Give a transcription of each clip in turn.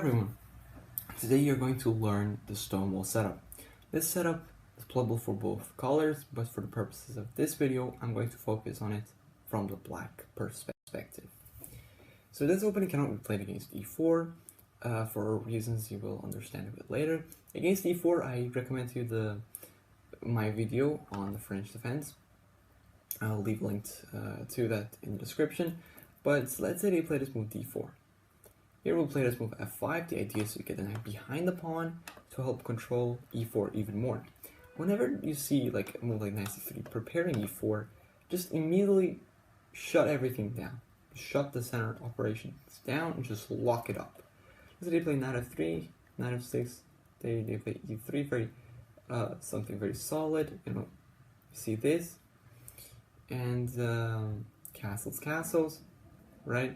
everyone! Today you're going to learn the Stonewall setup. This setup is playable for both colors, but for the purposes of this video, I'm going to focus on it from the black perspective. So this opening cannot be played against e4, for reasons you will understand a bit later. Against e4, I recommend you my video on the French defense. I'll leave linked to that in the description, but let's say they play this move d4. Here we'll play this move f5. The idea is to get the knight behind the pawn to help control e4 even more. Whenever you see like a move like knight c3 preparing e4, just immediately shut everything down. Shut the center operations down and just lock it up. So they play knight f3, knight f6, they play e3, very something very solid. You see this, and castles, right?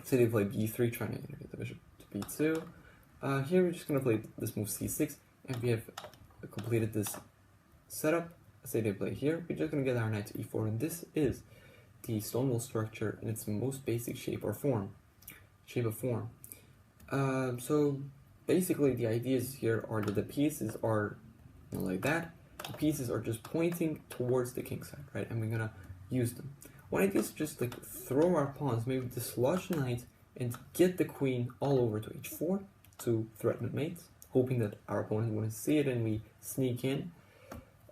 So they play b3, trying to integrate the bishop to b2. Here we're just going to play this move c6, and we have completed this setup. Say they play here, we're just going to get our knight to e4, and this is the Stonewall structure in its most basic shape of form. So basically the ideas here are that the pieces are like that. The pieces are just pointing towards the king side, right? And we're going to use them. One idea is just like throw our pawns, maybe dislodge the knight and get the queen all over to h4 to threaten mate, hoping that our opponent wouldn't see it and we sneak in.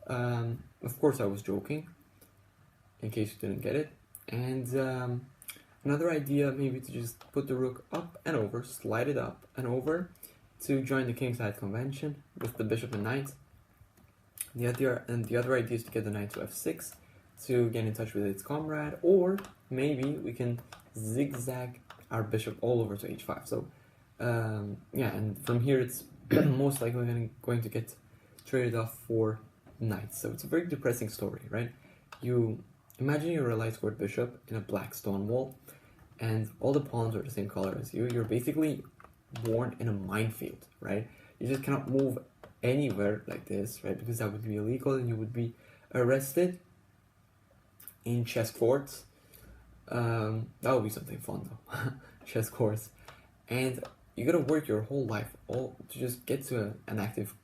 Of course I was joking, in case you didn't get it. And another idea, maybe to just put the rook up and over, slide it up and over to join the kingside convention with the bishop and knight. The other idea is to get the knight to f6 to get in touch with its comrade, or maybe we can zigzag our bishop all over to h5. So yeah, and from here it's most likely going to get traded off for knights. So it's a very depressing story, right? You imagine you're a light squared bishop in a black stone wall, and all the pawns are the same color as you. You're basically born in a minefield, right? You just cannot move anywhere like this, right? Because that would be illegal and you would be arrested in chess courts. That would be something fun though. Chess courts. And you gotta work your whole life to just get to an active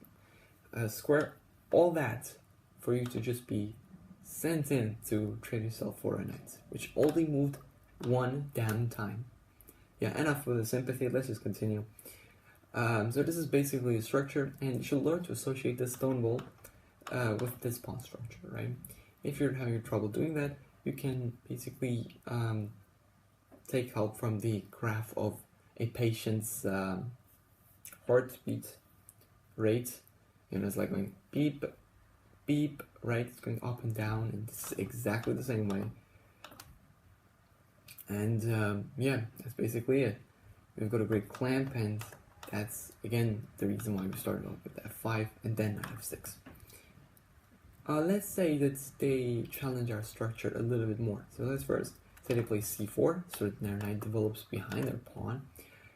square. All that for you to just be sent in to trade yourself for a knight, which only moved one damn time. Yeah, enough with the sympathy, let's just continue. So this is basically a structure, and you should learn to associate the Stonewall with this pawn structure, right? If you're having trouble doing that, you can basically take help from the graph of a patient's heartbeat rate. It's like going beep, beep, right? It's going up and down, and it's exactly the same way. And yeah, that's basically it. We've got a great clamp, and that's again the reason why we started off with f5 and then knight f6. Let's say that they challenge our structure a little bit more. So let's first say they play c4, so that their knight develops behind their pawn.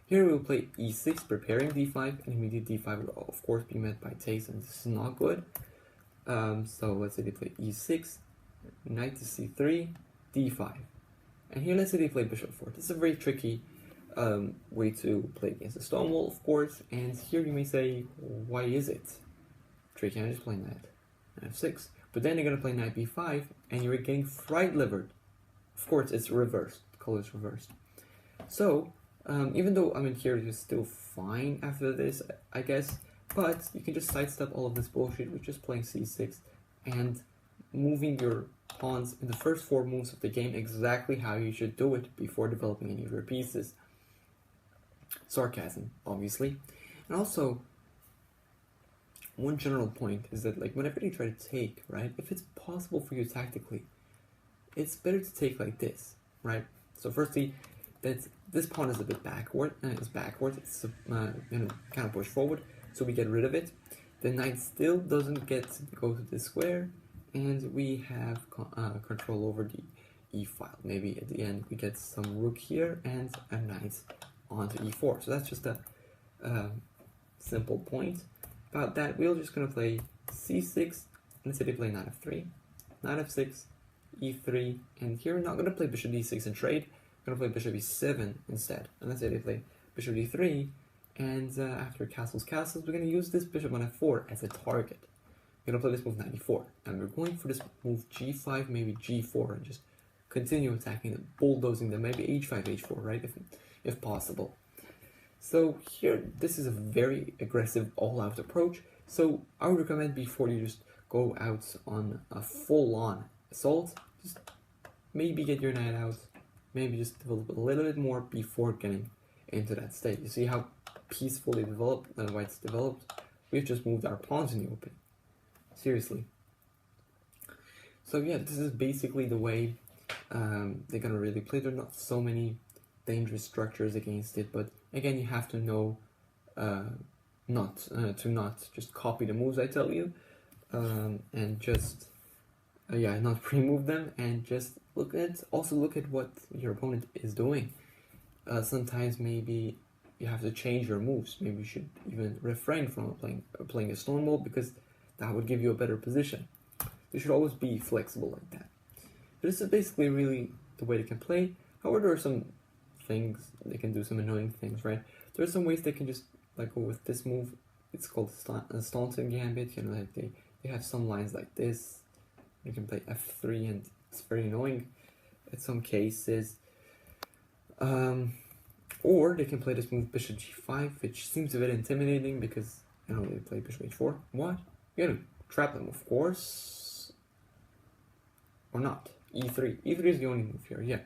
Here we'll play e6, preparing d5, and immediate d5 will of course be met by takes, and this is not good. So let's say they play e6, knight to c3, d5. And here let's say they play bishop 4. This is a very tricky way to play against the Stonewall, of course, and here you may say, why is it tricky? I just play knight f6, but then you're going to play knight b5 and you're getting fright livered. Of course it's reversed, the color is reversed. So even though here you're still fine after this, I guess, but you can just sidestep all of this bullshit with just playing c6 and moving your pawns in the first 4 moves of the game exactly how you should do it before developing any of your pieces. Sarcasm, obviously. And also, one general point is that like whenever you try to take, right, if it's possible for you tactically, it's better to take like this, right? So firstly, that this pawn is a bit backward, it's kind of push forward, so we get rid of it. The knight still doesn't get to go to this square, and we have control over the e file. Maybe at the end we get some rook here and a knight onto e4. So that's just a simple point about that. We're just going to play c6, let's say they play knight f3, knight f6, e3, and here we're not going to play bishop d6 and trade, we're going to play bishop e7 instead. And let's say they play bishop d3, and after castles, we're going to use this bishop on f4 as a target. We're going to play this move knight e4, and we're going for this move g5, maybe g4, and just continue attacking them, bulldozing them, maybe h5, h4, right, if possible. So here, this is a very aggressive all-out approach, so I would recommend before you just go out on a full-on assault, just maybe get your knight out, maybe just develop a little bit more before getting into that state. You see how peacefully White's developed? We've just moved our pawns in the open. Seriously. So yeah, this is basically the way they're gonna really play. There are not so many dangerous structures against it, but again, you have to know not to just copy the moves I tell you, and just not pre-move them, and just look at what your opponent is doing. Sometimes maybe you have to change your moves. Maybe you should even refrain from playing a stone wall, because that would give you a better position. You should always be flexible like that. This is basically really the way they can play. However, there are some things they can do, some annoying things, right? There are some ways they can just like go with this move. It's called Staunton Gambit. You know, like they have some lines like this. You can play f3, and it's very annoying in some cases. Or they can play this move bishop g5, which seems a bit intimidating because they play bishop h4. What? You gotta trap them, of course. Or not. e3. e3 is the only move here, yeah.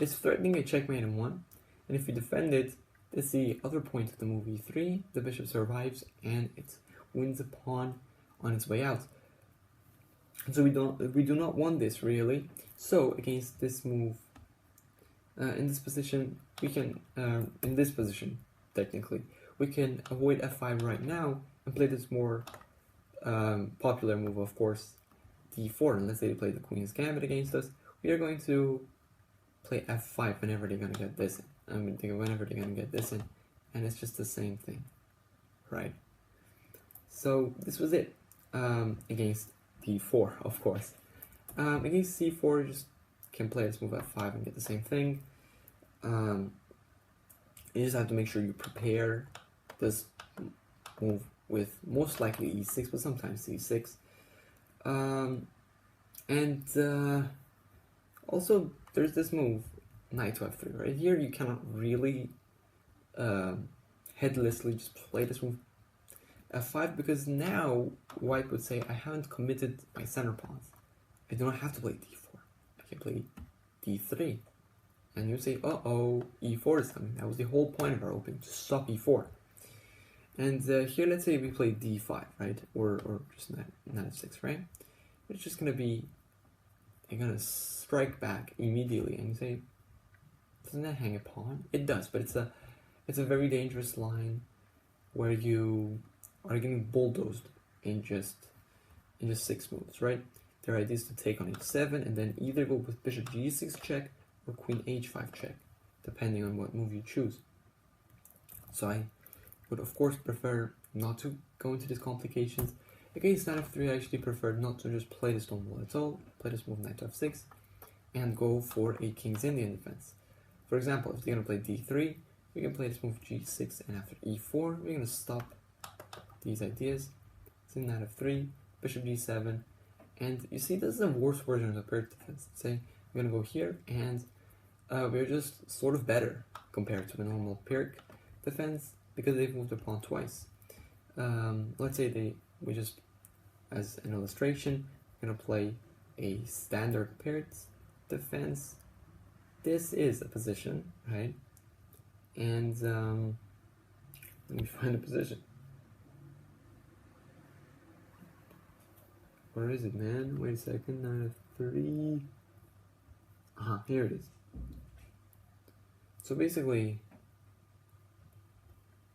It's threatening a checkmate in 1, and if you defend it, this is the other point of the move e3, the bishop survives, and it wins a pawn on its way out. And so we do not want this, really. So, against this move, in this position, we can, technically, we can avoid f5 right now, and play this more popular move, of course, d4, and let's say they play the Queen's Gambit against us, we are going to play f5 whenever they're going to get this in. Whenever they're going to get this in, and it's just the same thing, right? So this was it against d4, of course. Against c4, you just can play this move f5 and get the same thing. You just have to make sure you prepare this move with most likely e6, but sometimes c6. Also, there's this move, knight to f3, right? Here you cannot really headlessly just play this move f5, because now White would say, I haven't committed my center pawns. I do not have to play d4. I can play d3. And you say, uh-oh, e4 is coming. That was the whole point of our opening, to stop e4. And here, let's say we play d5, right? Or just knight f6, right? It's just going to be, you're going to strike back immediately, and you say, doesn't that hang a pawn? It does, but it's a very dangerous line where you are getting bulldozed in just 6 moves, right? Their idea is to take on h7 and then either go with bishop g6 check or queen h5 check, depending on what move you choose. So I would of course prefer not to go into these complications. Against knight f3, I actually prefer not to just play the stone wall at all, play this move knight to f6, and go for a King's Indian defense. For example, if they're going to play d3, we can play this move g6, and after e4, we're going to stop these ideas. So knight f3, bishop d7, and you see this is a worse version of the Pyrrhic defense. Say we're going to go here, and we're just sort of better compared to a normal Pyrrhic defense because they've moved the pawn twice. Let's say we just, as an illustration, we're going to play a standard Pyrrhic defense. This is a position, right? And let me find a position. Where is it, man? Wait a second. Knight f3. Here it is. So basically,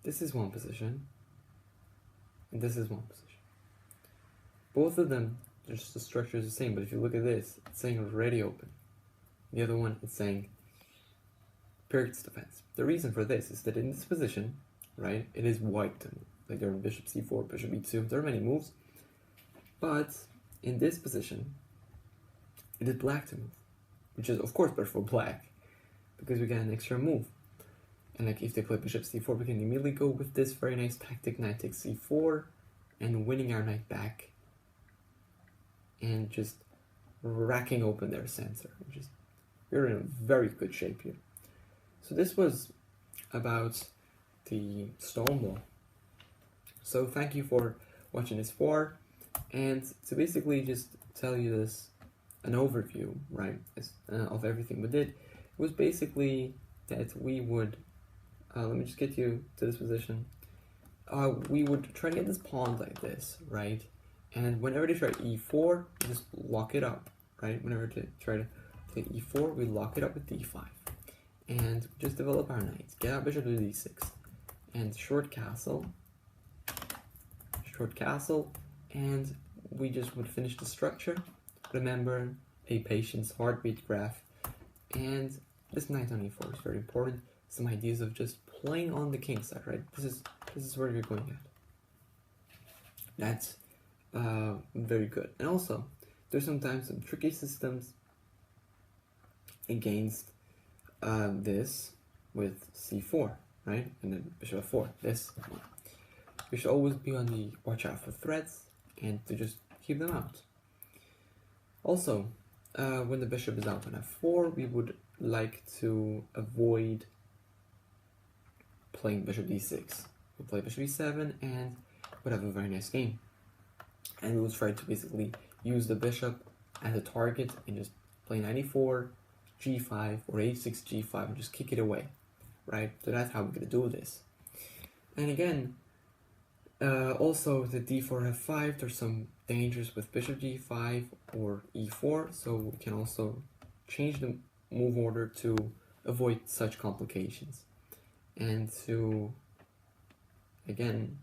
this is one position, and this is one position. Both of them, just the structure is the same, but if you look at this, it's saying already open. The other one, it's saying Pyrrhic defense. The reason for this is that in this position, right, it is white to move. Like there are bishop c4, bishop e2, there are many moves. But in this position, it is black to move, which is of course better for black, because we get an extra move. And like if they play bishop c4, we can immediately go with this very nice tactic, knight takes c4, and winning our knight back, and just racking open their center. We're in a very good shape here. So this was about the Stonewall. So thank you for watching this far, and to basically just tell you this, an overview, right, of everything we did, was basically that we would, let me just get you to this position, we would try to get this pawn like this, right, and whenever they try e4, we just lock it up, right, whenever they try to play e4, we lock it up with d5, and just develop our knights, get our bishop to d6, and short castle, and we just would finish the structure. Remember a patience heartbeat graph, and this knight on e4 is very important. Some ideas of just playing on the king side, right? This is where you're going at. That's very good. And also, there's sometimes some tricky systems against this with c4, right? And then bishop f4. This one. We should always be on the watch out for threats and to just keep them out. Also, when the bishop is out on f4, we would like to avoid playing bishop d6. We'll play bishop e7 and we'll have a very nice game. And we'll try to basically use the bishop as a target and just play knight e4, g5, or h6, g5, and just kick it away, right? So that's how we're going to do this. And again, also the d4, f5, there's some dangers with bishop g5 or e4, so we can also change the move order to avoid such complications. And to, again,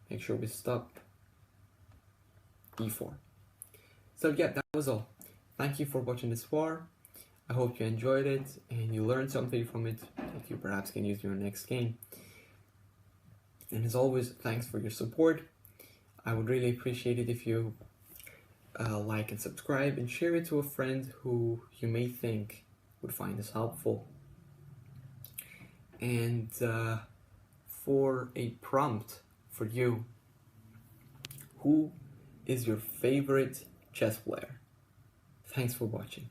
make sure we stop e4. So yeah, that was all. Thank you for watching this far. I hope you enjoyed it and you learned something from it that you perhaps can use in your next game. And as always, thanks for your support. I would really appreciate it if you like and subscribe and share it to a friend who you may think would find this helpful. And for a prompt for you, who is your favorite chess player? Thanks for watching.